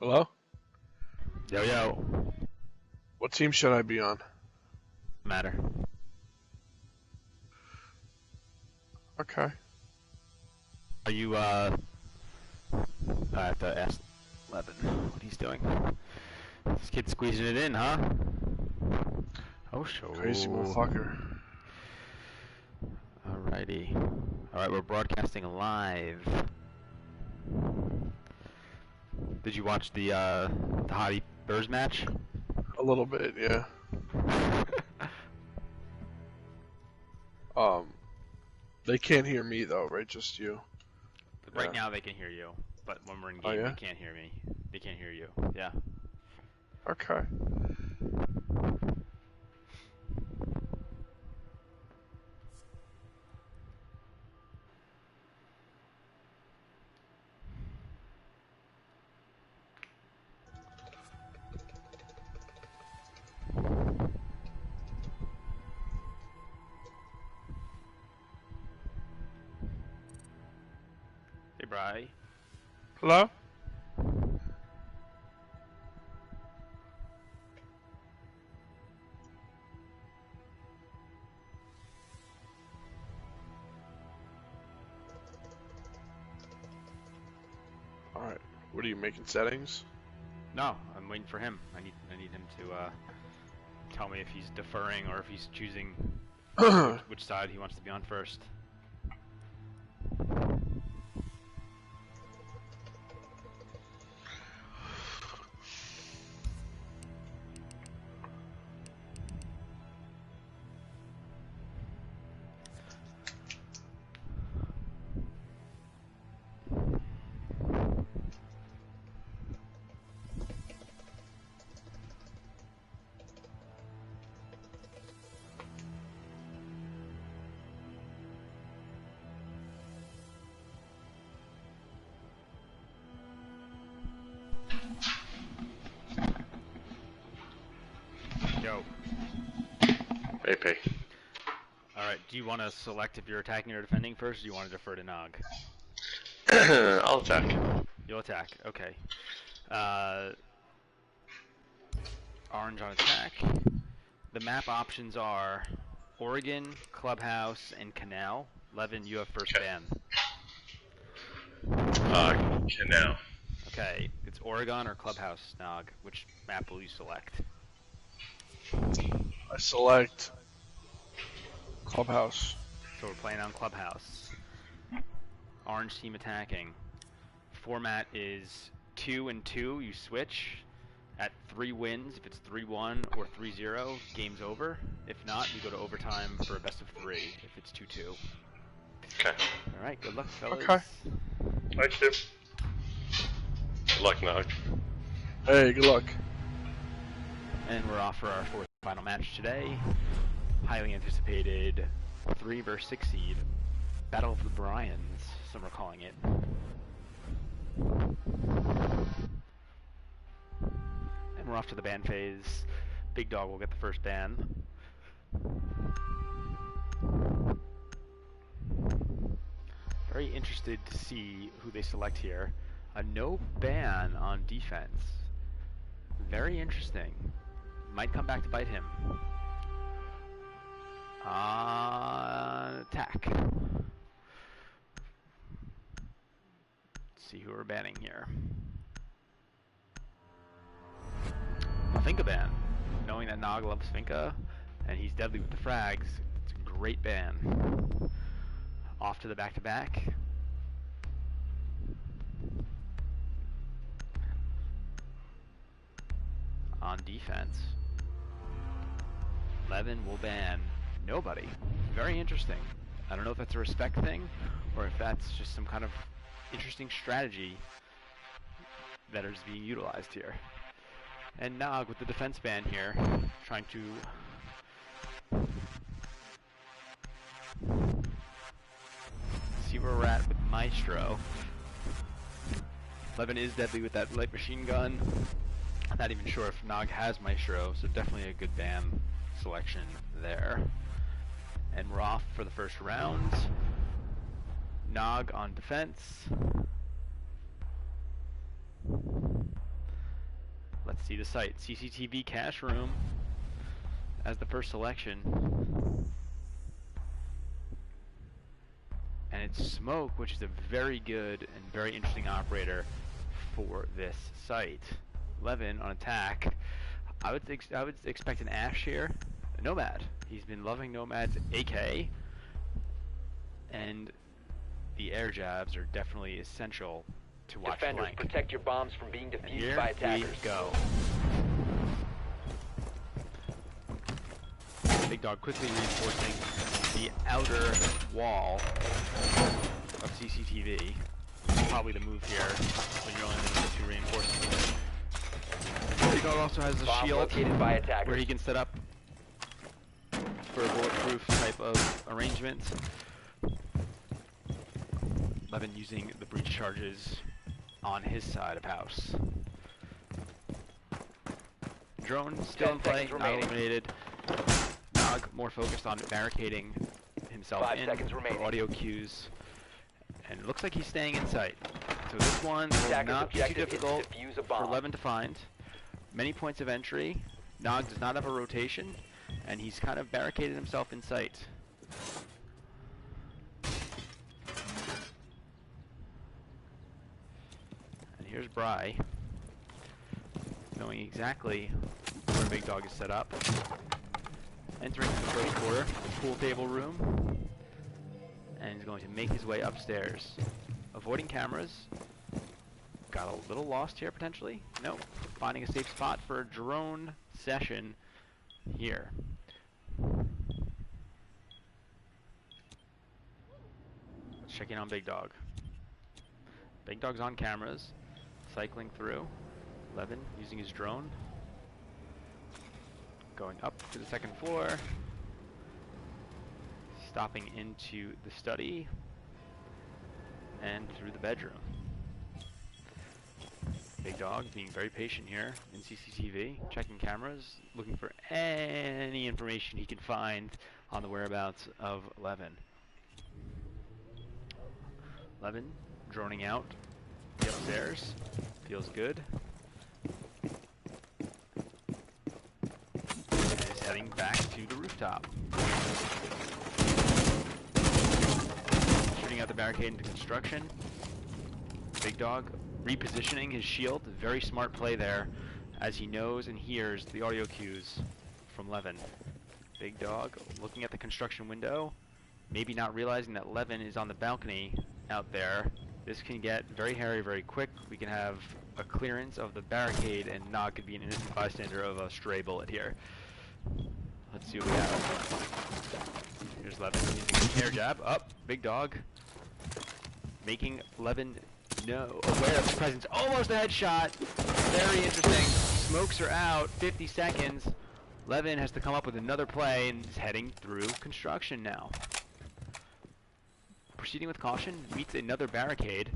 Hello? Yo, yo. What team should I be on? Matter. Okay. Are you, I have to ask Levin what he's doing. This kid's squeezing it in, huh? Oh, sure. Crazy motherfucker. Alrighty. Alright, we're broadcasting live. Did you watch the Hottie Bears match? A little bit, yeah. They can't hear me though, right? Just you. Right now they can hear you, but when we're in game, they can't hear me. They can't hear you. Yeah. Okay. Hey, Bri. Hello? Alright. What are you making settings? No, I'm waiting for him. I need him to tell me if he's deferring or if he's choosing which side he wants to be on first. Yo. AP. Alright, do you want to select if you're attacking or defending first, or do you want to defer to Nog? I'll attack. You'll attack, okay. Orange on attack. The map options are Oregon, Clubhouse, and Canal. Levin, you have first ban. Canal. Okay, it's Oregon or Clubhouse, Nog. Which map will you select? I select Clubhouse. So we're playing on Clubhouse. Orange team attacking. Format is 2 and 2. You switch. At 3 wins, if it's 3-1 or 3-0, game's over. If not, you go to overtime for a best of 3 if it's 2-2. Okay. Alright, good luck, fellas. Okay. Thanks, dude. Good luck, Nog. Hey, good luck. And we're off for our fourth final match today. Highly anticipated 3 vs 6 seed Battle of the Bryans, some are calling it. And we're off to the ban phase. Big Dog will get the first ban. Very interested to see who they select here. A no ban on defense. Very interesting. Might come back to bite him. Attack. Let's see who we're banning here. Finka ban. Knowing that Nog loves Finka, and he's deadly with the frags, it's a great ban. Off to the back-to-back. On defense, Levin will ban nobody. Very interesting. I don't know if that's a respect thing, or if that's just some kind of interesting strategy that is being utilized here. And Nog with the defense ban here, trying to see where we're at with Maestro. Levin is deadly with that light machine gun. I'm not even sure if Nog has Maestro, so definitely a good ban selection there. And we're off for the first round. Nog on defense. Let's see the site. CCTV cache room as the first selection. And it's Smoke, which is a very good and very interesting operator for this site. Levin on attack. I would expect an Ash here. A Nomad. He's been loving Nomad's AK. And the air jabs are definitely essential to watch Defenders, flank. protect your bombs from being And defused here by attackers. we go. Big Dog quickly reinforcing the outer wall of CCTV. Probably the move here when you're only looking at 2 reinforcements. Big Dog also has a Bomb shield located by attackers. where he can set up for a bulletproof type of arrangement. Levin using the breach charges on his side of house. Drone still in play, not eliminated. Nog more focused on barricading himself 5 in seconds for remaining. audio cues. And it looks like he's staying in sight. So this one will Attackers' not be too objective is to difficult defuse a for bomb. Levin to find. Many points of entry. Nog does not have a rotation, and he's kind of barricaded himself in sight. And here's Bry, knowing exactly where Big Dog is set up. Entering the first quarter, the pool table room, and he's going to make his way upstairs. Avoiding cameras. Got a little lost here, potentially. Nope. Finding a safe spot for a drone session here. Let's check in on Big Dog. Big Dog's on cameras, cycling through. Levin using his drone. Going up to the second floor. Stopping into the study. And through the bedroom. Big Dog being very patient here in CCTV, checking cameras, looking for any information he can find on the whereabouts of Levin. Levin droning out the upstairs, feels good. And is heading back to the rooftop. Shooting out the barricade into construction. Big Dog repositioning his shield, very smart play there, as he knows and hears the audio cues from Levin. Big Dog looking at the construction window, maybe not realizing that Levin is on the balcony out there. This can get very hairy very quick. We can have a clearance of the barricade and Nog could be an innocent bystander of a stray bullet here. Let's see what we have. Here's Levin using the air jab. Up, Big Dog making Levin aware of his presence. Almost a headshot. Very interesting. Smokes are out. 50 seconds. Levin has to come up with another play and is heading through construction now. Proceeding with caution, meets another barricade.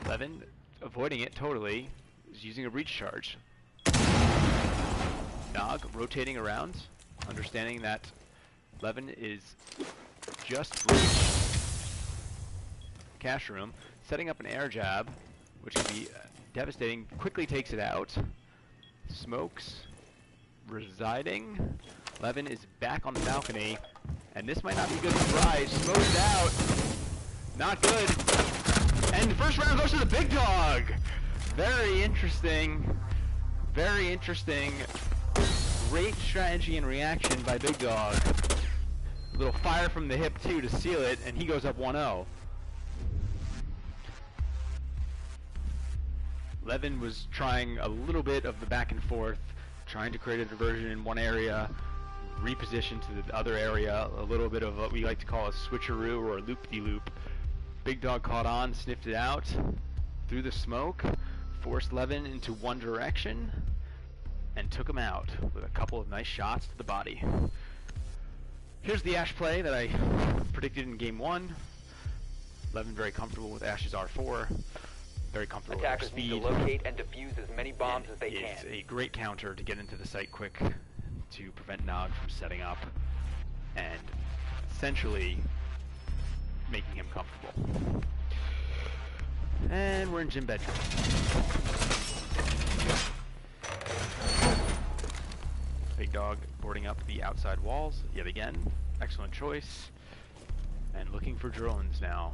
Levin, avoiding it totally, is using a breach charge. Nog rotating around, understanding that Levin is just breached cache room, setting up an air jab, which can be devastating. Quickly takes it out. Smokes residing. Levin is back on the balcony, and this might not be good for Bry. Smokes out. Not good. And the first round goes to the Big Dog. Very interesting. Very interesting. Great strategy and reaction by Big Dog. A little fire from the hip too to seal it, and he goes up 1-0. Levin was trying a little bit of the back and forth, trying to create a diversion in one area, reposition to the other area, a little bit of what we like to call a switcheroo or a loop-de-loop. Big Dog caught on, sniffed it out, through the smoke, forced Levin into one direction, and took him out with a couple of nice shots to the body. Here's the Ash play that I predicted in Game 1. Levin very comfortable with Ash's R4. Very comfortable Attackers with their need speed. to locate and defuse as many bombs as they can. It's a great counter to get into the site quick to prevent Nog from setting up and essentially making him comfortable. And we're in gym bedroom. Big Dog boarding up the outside walls yet again. Excellent choice. And looking for drones now.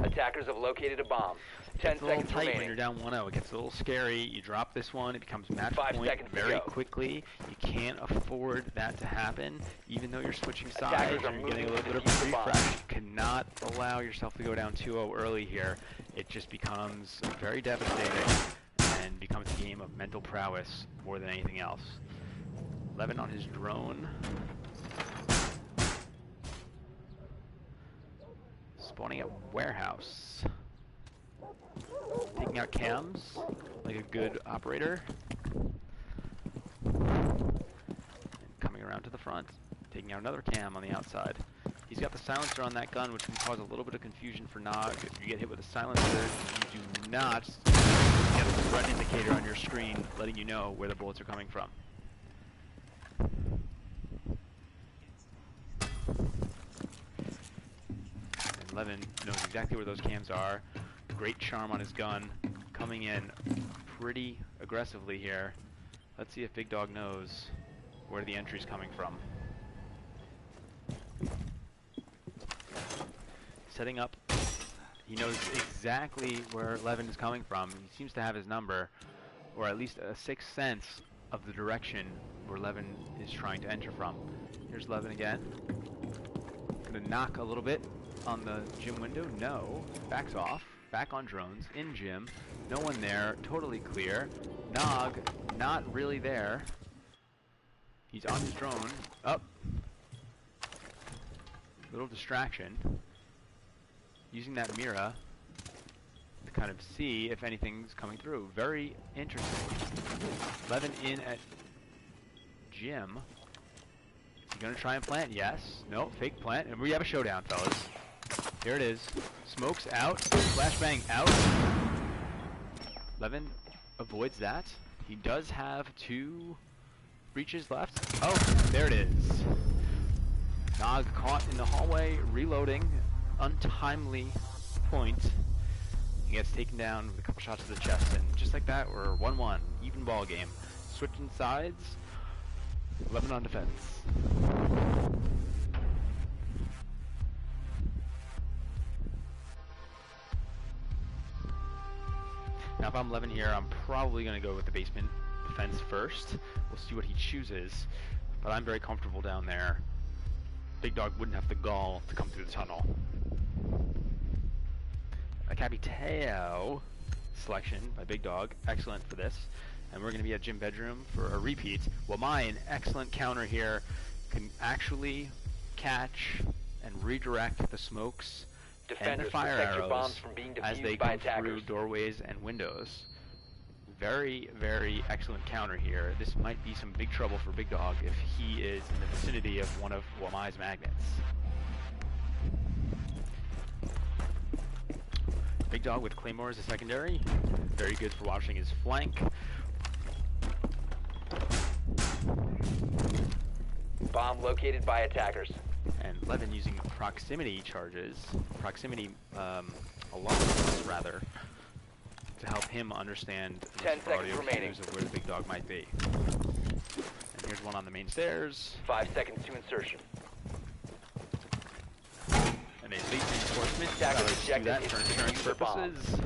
Attackers have located a bomb. 10 It's a little seconds tight when remaining. you're down 1-0. It gets a little scary. You drop this one, it becomes match 5 point seconds to very go. quickly. You can't afford that to happen, even though you're switching sides Attackers are and you're getting a moving little to bit of a defuse the bomb. refresh. You cannot allow yourself to go down 2-0 early here. It just becomes very devastating and becomes a game of mental prowess more than anything else. 11 on his drone. Spawning at warehouse. Taking out cams like a good operator. And coming around to the front. Taking out another cam on the outside. He's got the silencer on that gun, which can cause a little bit of confusion for Nog. If you get hit with a silencer, you do not get a threat indicator on your screen letting you know where the bullets are coming from. And Levin knows exactly where those cams are. Great charm on his gun, coming in pretty aggressively here. Let's see if Big Dog knows where the entry's coming from. Setting up, he knows exactly where Levin is coming from. He seems to have his number, or at least a sixth sense of the direction where Levin is trying to enter from. Here's Levin again. Gonna knock a little bit on the gym window. No, backs off. Back on drones, in gym, no one there, totally clear. Nog, not really there. He's on his drone, up. Little distraction. Using that Mira to kind of see if anything's coming through. Very interesting. Levin in at gym. Is he gonna try and plant? Yes. No, fake plant. And we have a showdown, fellas. Here it is. Smokes out. Flashbang out. Levin avoids that. He does have 2 breaches left. Oh, there it is. Nog caught in the hallway, reloading. Untimely point. He gets taken down with a couple shots to the chest. And just like that, we're 1-1. Even ball game. Switching sides. 11 on defense. Now if I'm Levin here, I'm probably going to go with the basement defense first. We'll see what he chooses, but I'm very comfortable down there. Big Dog wouldn't have the gall to come through the tunnel. A Capitao selection by Big Dog, excellent for this. And we're going to be at gym bedroom for a repeat. Well, mine, excellent counter here, can actually catch and redirect the smokes and the Defenders, fire protect your arrows bombs from being as they defused by come through attackers. doorways and windows. Very, very excellent counter here. This might be some big trouble for Big Dog if he is in the vicinity of one of Wamai's magnets. Big Dog with Claymore as a secondary. Very good for watching his flank. Bomb located by attackers. And Levin using proximity charges, proximity alarms rather, to help him understand the 10 seconds audio remaining. cues of where the Big Dog might be. And here's one on the main stairs. 5 seconds to insertion. And a late reinforcement. Attacker Probably do that objective for is to insurance defuse the bomb. purposes.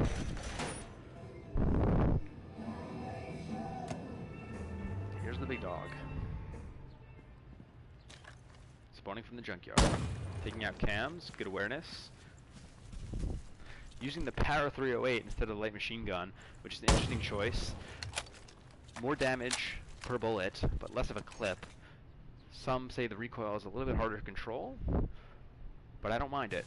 Here's the Big Dog. Spawning from the junkyard. Taking out cams, good awareness. Using the Para 308 instead of the light machine gun, which is an interesting choice. More damage per bullet, but less of a clip. Some say the recoil is a little bit harder to control, but I don't mind it.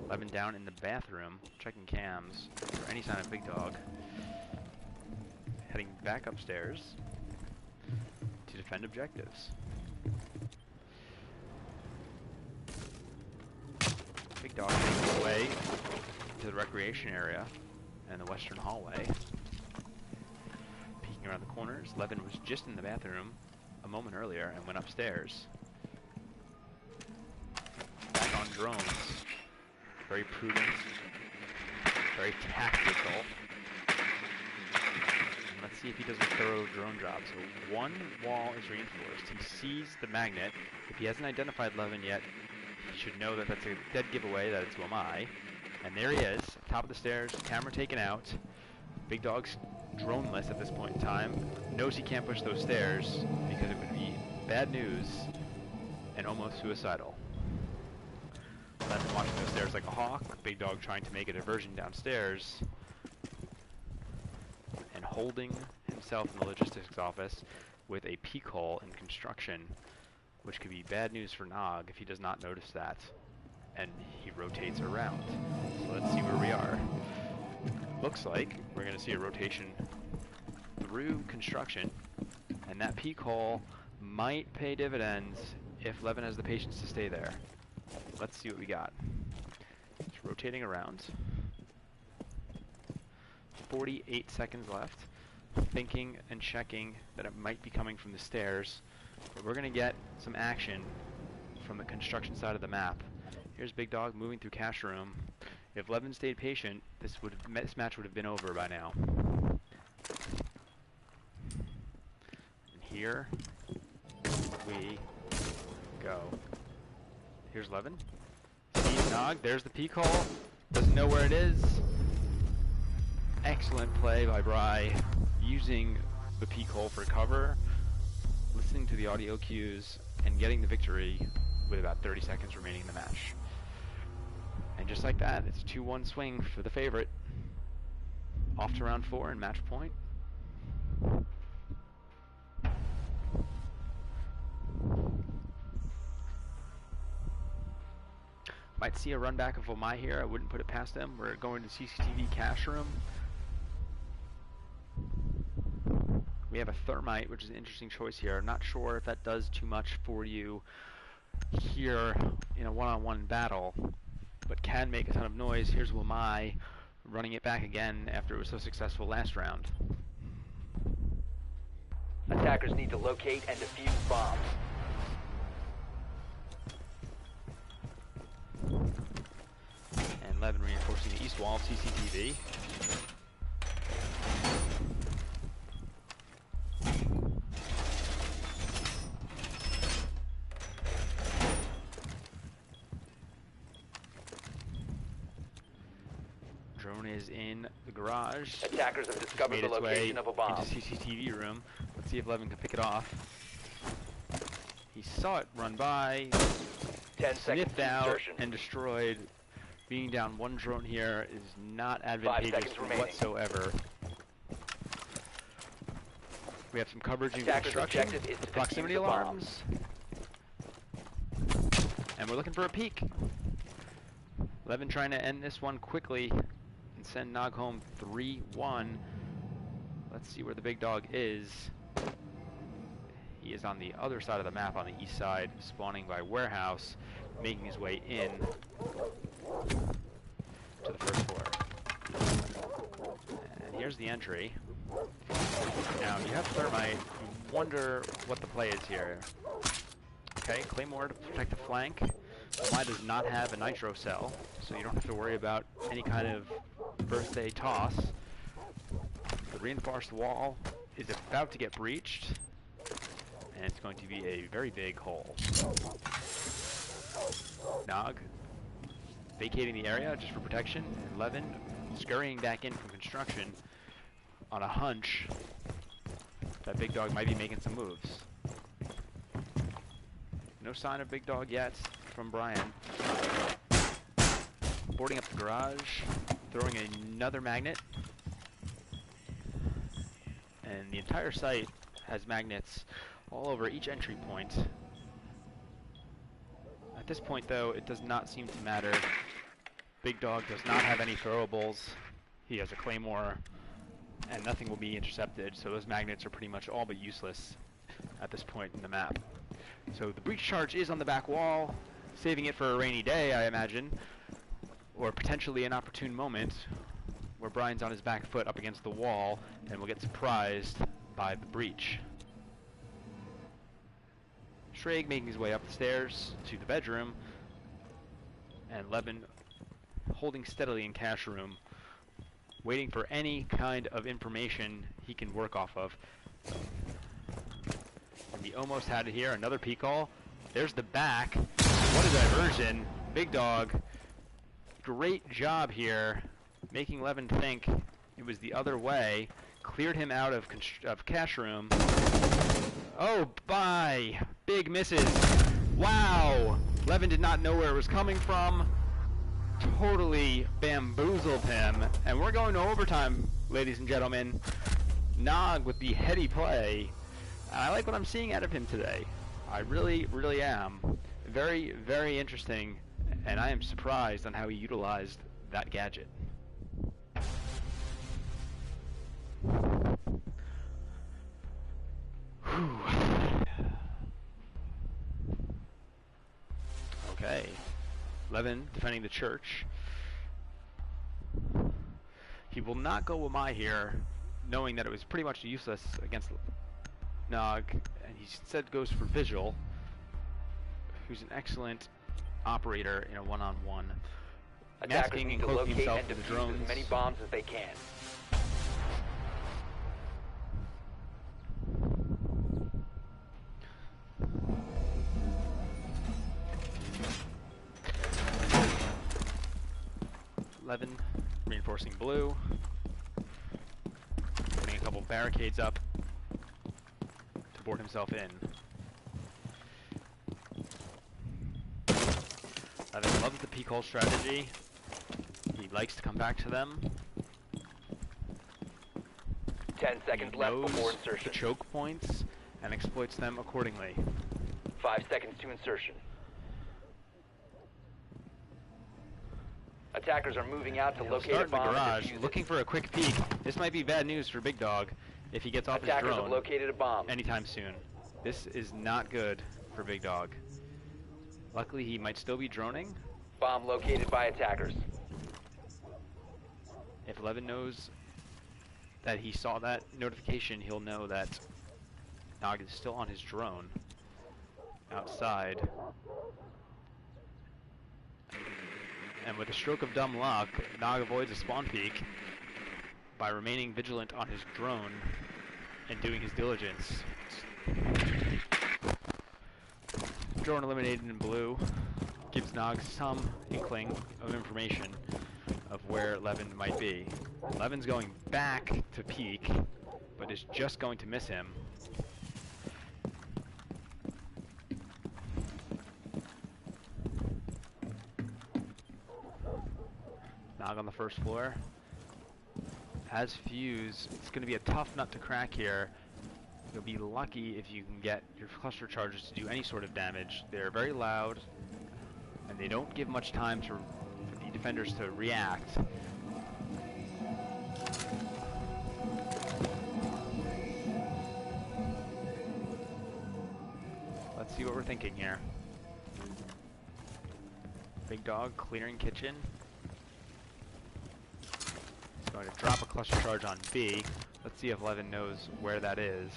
Levin down in the bathroom, checking cams for any sign of Big Dog. Heading back upstairs to defend objectives. Big Dog making his way to the recreation area and the western hallway. Peeking around the corners. Levin was just in the bathroom a moment earlier and went upstairs. Back on drones. Very prudent. Very tactical. And let's see if he does a thorough drone job. So one wall is reinforced. He sees the magnet. If he hasn't identified Levin yet, he should know that that's a dead giveaway, that it's who am I. And there he is, top of the stairs, camera taken out. Big Dog's droneless at this point in time. Knows he can't push those stairs because it would be bad news and almost suicidal. Levin watching those stairs like a hawk. Big Dog trying to make a diversion downstairs. And holding himself in the logistics office with a peek hole in construction, which could be bad news for Nog if he does not notice that. And he rotates around. So let's see where we are. Looks like we're going to see a rotation through construction, and that peek hole might pay dividends if Levin has the patience to stay there. Let's see what we got. It's rotating around. 48 seconds left. Thinking and checking that it might be coming from the stairs, but we're going to get some action from the construction side of the map. Here's Big Dog moving through cash room. If Levin stayed patient, this match would have been over by now. And here we go. Here's Levin. Sees Nog. There's the peek hole. Doesn't know where it is. Excellent play by Bry, using the peek hole for cover, listening to the audio cues, and getting the victory with about 30 seconds remaining in the match. And just like that, it's a 2-1 swing for the favorite. Off to round 4 and match point. Might see a run back of Omai here. I wouldn't put it past them. We're going to CCTV cash room. We have a thermite, which is an interesting choice here. I'm not sure if that does too much for you here in a one-on-one battle, but can make a ton of noise. Here's Wamai running it back again after it was so successful last round. Attackers need to locate and defuse bombs. And Levin reinforcing the east wall of CCTV. Drone is in the garage. Attackers have discovered Made the its way location of a bomb. into CCTV room. Let's see if Levin can pick it off. He saw it run by, 10 seconds sniffed to out, insertion. and destroyed. Being down one drone here is not advantageous seconds remaining. whatsoever. We have some coverage in Attackers' construction, objective is to defuse proximity the bomb. alarms, and we're looking for a peek. Levin trying to end this one quickly and send Nog home 3-1. Let's see where the Big Dog is. He is on the other side of the map, on the east side, spawning by warehouse, making his way in to the first floor. And here's the entry. Now, you have thermite. You wonder what the play is here. Okay, Claymore to protect the flank. Mine does not have a nitro cell, so you don't have to worry about any kind of birthday toss. The reinforced wall is about to get breached, and it's going to be a very big hole. Nog vacating the area just for protection, and Levin scurrying back in from construction on a hunch that Big Dog might be making some moves. No sign of Big Dog yet from Brian. Boarding up the garage, throwing another magnet. And the entire site has magnets all over each entry point. At this point, though, it does not seem to matter. Big Dog does not have any throwables. He has a claymore, and nothing will be intercepted, so those magnets are pretty much all but useless at this point in the map. So the breach charge is on the back wall, saving it for a rainy day, I imagine, or potentially an opportune moment where Brian's on his back foot up against the wall and will get surprised by the breach. Schrag making his way up the stairs to the bedroom, and Levin holding steadily in cash room, waiting for any kind of information he can work off of. And he almost had it here. Another P-call. There's the back. What a diversion. Big Dog. Great job here, making Levin think it was the other way. Cleared him out of cash room. Oh, bye. Big misses. Wow. Levin did not know where it was coming from. Totally bamboozled him. And we're going to overtime, ladies and gentlemen. Nog with the heady play. I like what I'm seeing out of him today. I really, really am. Very, very interesting. And I am surprised on how he utilized that gadget. Whew. Okay. Levin defending the church. He will not go with my here, knowing that it was pretty much useless against Nog, and he instead goes for Vigil, who's an excellent operator in a one-on-one. Attackers Masking need and to cloaking locate himself and with the defuse drones. as many bombs as they can. Levin reinforcing blue, putting a couple barricades up to board himself in. Levin loves the peak hole strategy. He likes to come back to them. 10 seconds left Knows before the insertion. choke points and exploits them accordingly. 5 seconds to insertion. Attackers are moving out to He'll locate start a in the bomb and garage, defuse it. looking for a quick peek. This might be bad news for Big Dog if he gets off his Attackers have drone located a bomb. anytime soon. This is not good for Big Dog. Luckily, he might still be droning. Bomb located by attackers. If Levin knows that he saw that notification, he'll know that Nog is still on his drone outside. And with a stroke of dumb luck, Nog avoids a spawn peek by remaining vigilant on his drone and doing his diligence. Drone eliminated in blue gives Nog some inkling of information of where Levin might be. Levin's going back to peek, but is just going to miss him. Nog on the first floor. Has fuse. It's going to be a tough nut to crack here. You'll be lucky if you can get your cluster charges to do any sort of damage. They're very loud, and they don't give much time for the defenders to react. Let's see what we're thinking here. Big Dog clearing kitchen. He's going to drop a cluster charge on B. Let's see if Levin knows where that is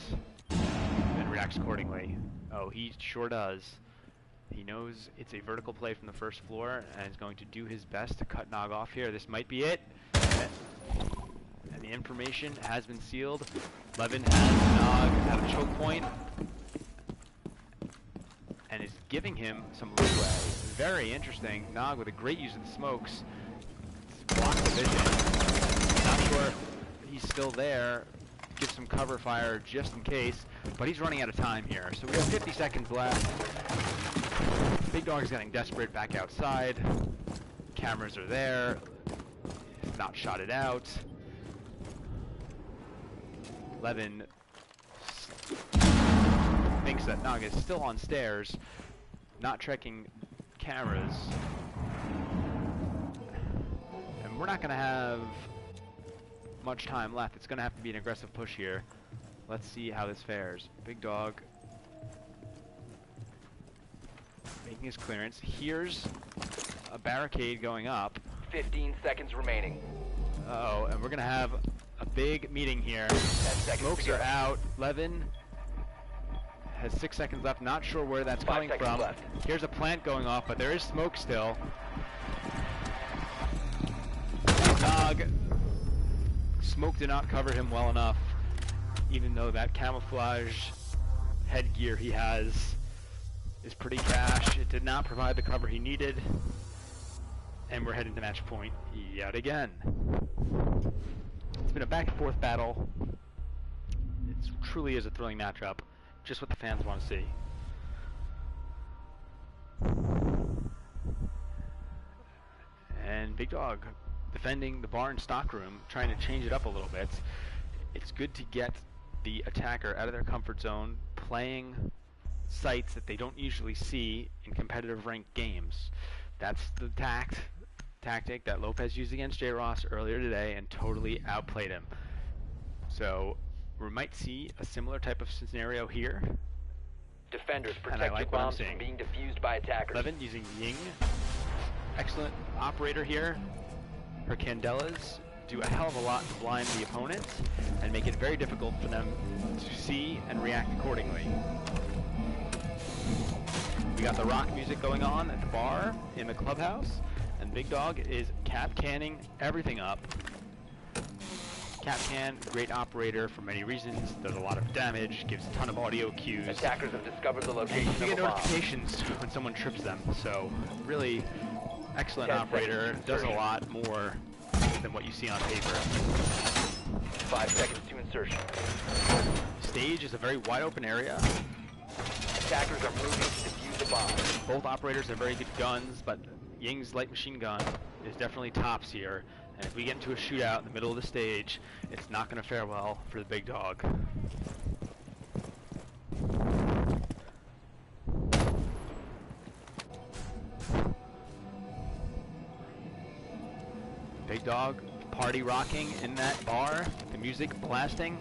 and reacts accordingly. Oh, he sure does. He knows it's a vertical play from the first floor and is going to do his best to cut Nog off here. This might be it. And the information has been sealed. Levin has Nog at a choke point and is giving him some leeway. Very interesting. Nog with a great use of the smokes. Blocks the vision. Not sure if he's still there. Give some cover fire just in case. But he's running out of time here. So we have 50 seconds left. Big Dog's getting desperate back outside. Cameras are there. Not shot it out. Levin thinks that Nog is still on stairs, not checking cameras. And we're not going to have much time left. It's going to have to be an aggressive push here. Let's see how this fares. Big Dog making his clearance. Here's a barricade going up. 15 seconds remaining. Uh-oh, and we're going to have a big meeting here. 10 seconds Smokes to go. are out. Levin has 6 seconds left. Not sure where that's 5 coming seconds from. left. Here's a plant going off, but there is smoke still. Nog. Smoke did not cover him well enough, even though that camouflage headgear he has is pretty trash. It did not provide the cover he needed. And we're heading to match point yet again. It's been a back and forth battle. It truly is a thrilling matchup. Just what the fans want to see. And Big Dog defending the bar and stockroom, trying to change it up a little bit. It's good to get the attacker out of their comfort zone, playing sites that they don't usually see in competitive ranked games. That's the tactic that Lopez used against J. Ross earlier today and totally outplayed him. So we might see a similar type of scenario here. Defenders And I protect like your what I'm bombs seeing. from being defused by attackers. Levin using Ying. Excellent operator here. Her candelas do a hell of a lot to blind the opponent and make it very difficult for them to see and react accordingly. We got the rock music going on at the bar in the clubhouse, and Big Dog is cap canning everything up. Cap can, great operator for many reasons, does a lot of damage, gives a ton of audio cues. Attackers have discovered the location You of get a bomb. notifications when someone trips them, so really excellent 10 operator, seconds to does a insertion. lot more than what you see on paper. 5 seconds to insertion. Stage is a very wide open area. Attackers are moving to defuse the bomb. Both operators have very good guns, but Ying's light machine gun is definitely tops here. And if we get into a shootout in the middle of the stage, it's not going to fare well for the Big Dog. Big Dog party rocking in that bar, the music blasting.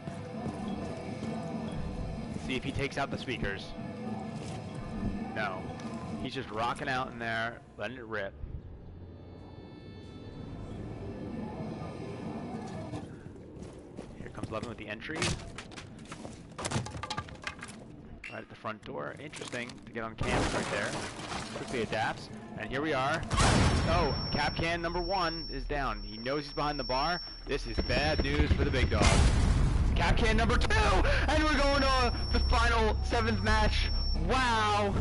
See if he takes out the speakers. No. He's just rocking out in there, letting it rip. Here comes Levin with the entry. Right at the front door. Interesting to get on cams right there. Quickly adapts. And here we are. Oh, cap can number 1 is down. He knows he's behind the bar. This is bad news for the Big Dog. Cap can number 2! And we're going to the final 7th match. Wow!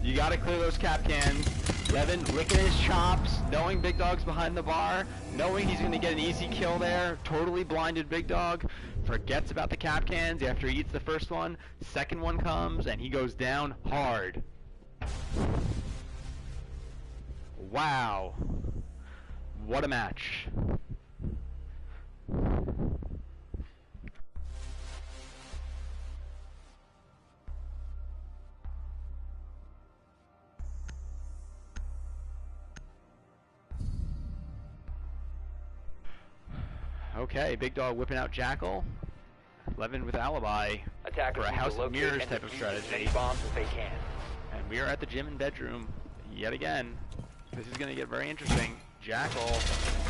You gotta clear those cap cans. Levin licking his chops, knowing Big Dog's behind the bar, knowing he's gonna get an easy kill there. Totally blinded Big Dog. Forgets about the cap cans after he eats the first one. Second one comes, and he goes down hard. Wow. What a match. Okay, Big Dog whipping out Jackal. Levin with Alibi Attackers for a need to House of locate Mirrors and type of defuse as strategy. many bombs as they can. And we are at the gym and bedroom yet again. This is going to get very interesting. Jackal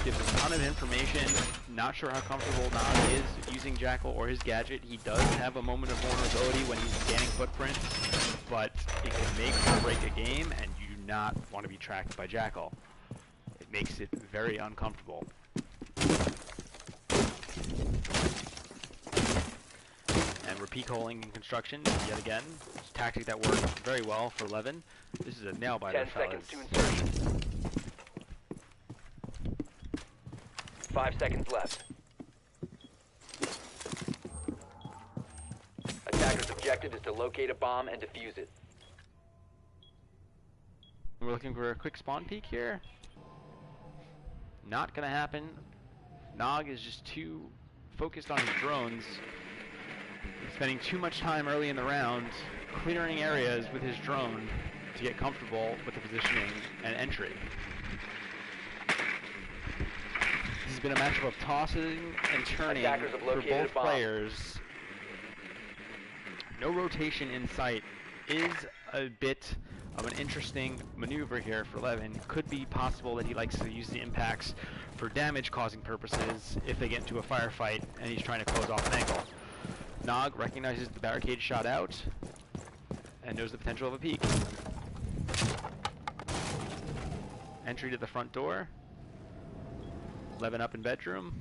gives a ton of information. Not sure how comfortable Nog is using Jackal or his gadget. He does have a moment of vulnerability when he's scanning footprints, but it can make or break a game, and you do not want to be tracked by Jackal. It makes it very uncomfortable. And we're peak-holing in construction yet again. It's a tactic that worked very well for Levin. This is a nail-biter, 10 fellas. seconds to insertion. 5 seconds left. Attacker's objective is to locate a bomb and defuse it. We're looking for a quick spawn peek here. Not gonna happen. Nog is just too focused on his drones. He's spending too much time early in the round clearing areas with his drone to get comfortable with the positioning and entry. This has been a matchup of tossing and turning Attackers have for located both a bomb. players. No rotation in sight is a bit of an interesting maneuver here for Levin. Could be possible that he likes to use the impacts for damage-causing purposes if they get into a firefight and he's trying to close off an angle. Nog recognizes the barricade shot out, and knows the potential of a peek. Entry to the front door. 11 up in bedroom.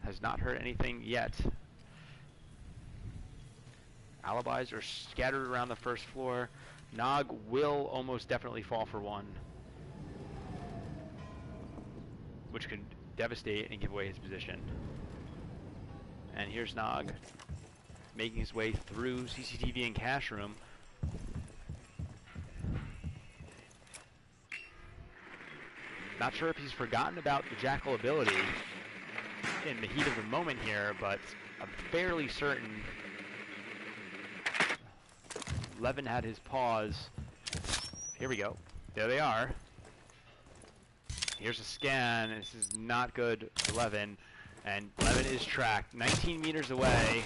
Has not heard anything yet. Alibis are scattered around the first floor. Nog will almost definitely fall for one, which could devastate and give away his position. And here's Nog making his way through CCTV and cash room. Not sure if he's forgotten about the Jackal ability in the heat of the moment here, but I'm fairly certain Levin had his pause. Here we go. There they are. Here's a scan. This is not good for Levin. And Levin is tracked 19 meters away.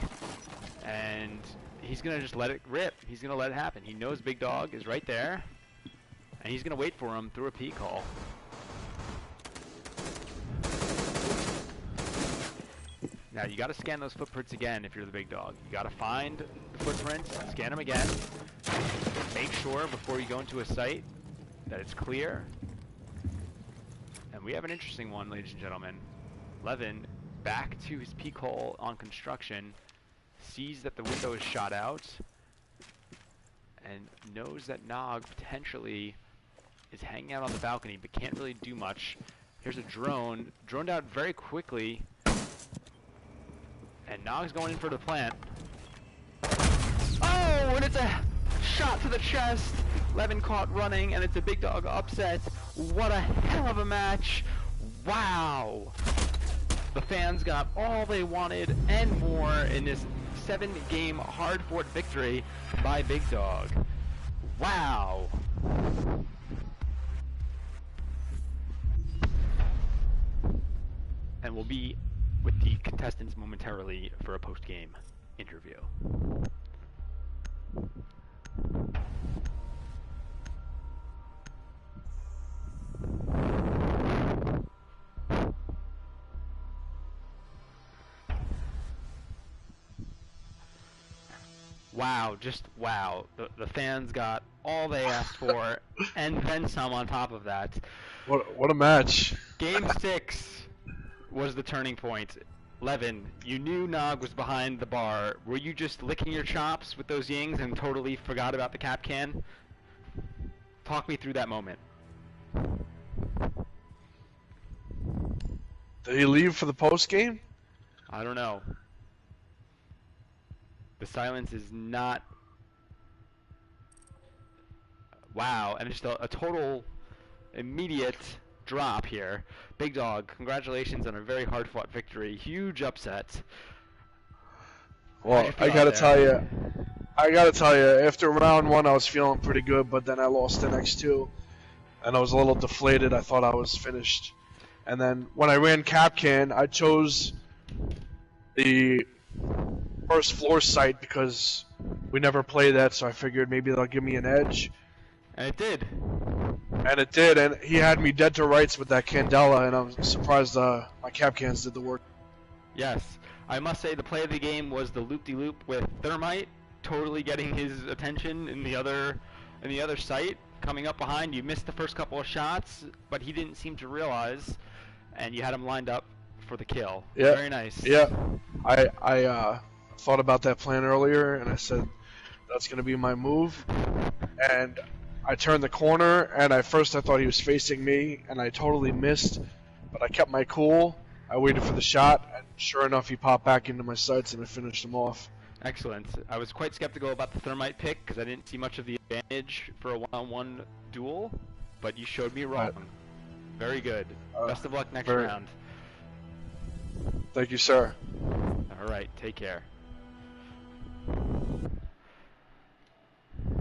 And he's going to just let it rip. He's going to let it happen. He knows Big Dog is right there. And he's going to wait for him through a peek hole. Now you got to scan those footprints again if you're the Big Dog. You got to find the footprints, scan them again. Make sure before you go into a site that it's clear. And we have an interesting one, ladies and gentlemen. Levin, back to his peek hole on construction, sees that the window is shot out, and knows that Nog potentially is hanging out on the balcony but can't really do much. Here's a drone, droned out very quickly. And Nog's going in for the plant. Oh, and it's a shot to the chest. Levin caught running, and it's a Big Dog upset. What a hell of a match. Wow. The fans got all they wanted and more in this 7-game hard-fought victory by Big Dog. Wow. And we'll be with the contestants momentarily for a post-game interview. Wow, just wow. The fans got all they asked for and then some on top of that. What a match. Game 6 was the turning point. Levin, you knew Nog was behind the bar. Were you just licking your chops with those yings and totally forgot about the cap can? Talk me through that moment. Did he leave for the post game? I don't know. The silence is not... Wow, and just a total immediate drop here. Big Dog, congratulations on a very hard-fought victory. Huge upset. Well, I gotta tell you, after round 1 I was feeling pretty good, but then I lost the next 2, and I was a little deflated. I thought I was finished. And then when I ran Capcan, I chose the first floor site because we never play that, so I figured maybe they'll give me an edge. And it did. And it did, and he had me dead to rights with that Candela, and I'm surprised my Capcans did the work. Yes. I must say the play of the game was the loop-de-loop with Thermite totally getting his attention in the other site. Coming up behind, you missed the first couple of shots, but he didn't seem to realize, and you had him lined up for the kill. Yeah. Very nice. Yeah. I thought about that plan earlier, and I said that's going to be my move. And I turned the corner, and at first I thought he was facing me, and I totally missed, but I kept my cool. I waited for the shot, and sure enough, he popped back into my sights, and I finished him off. Excellent. I was quite skeptical about the Thermite pick because I didn't see much of the advantage for a one-on-one duel, but you showed me wrong. Very good. Best of luck next round. Thank you, sir. All right. Take care.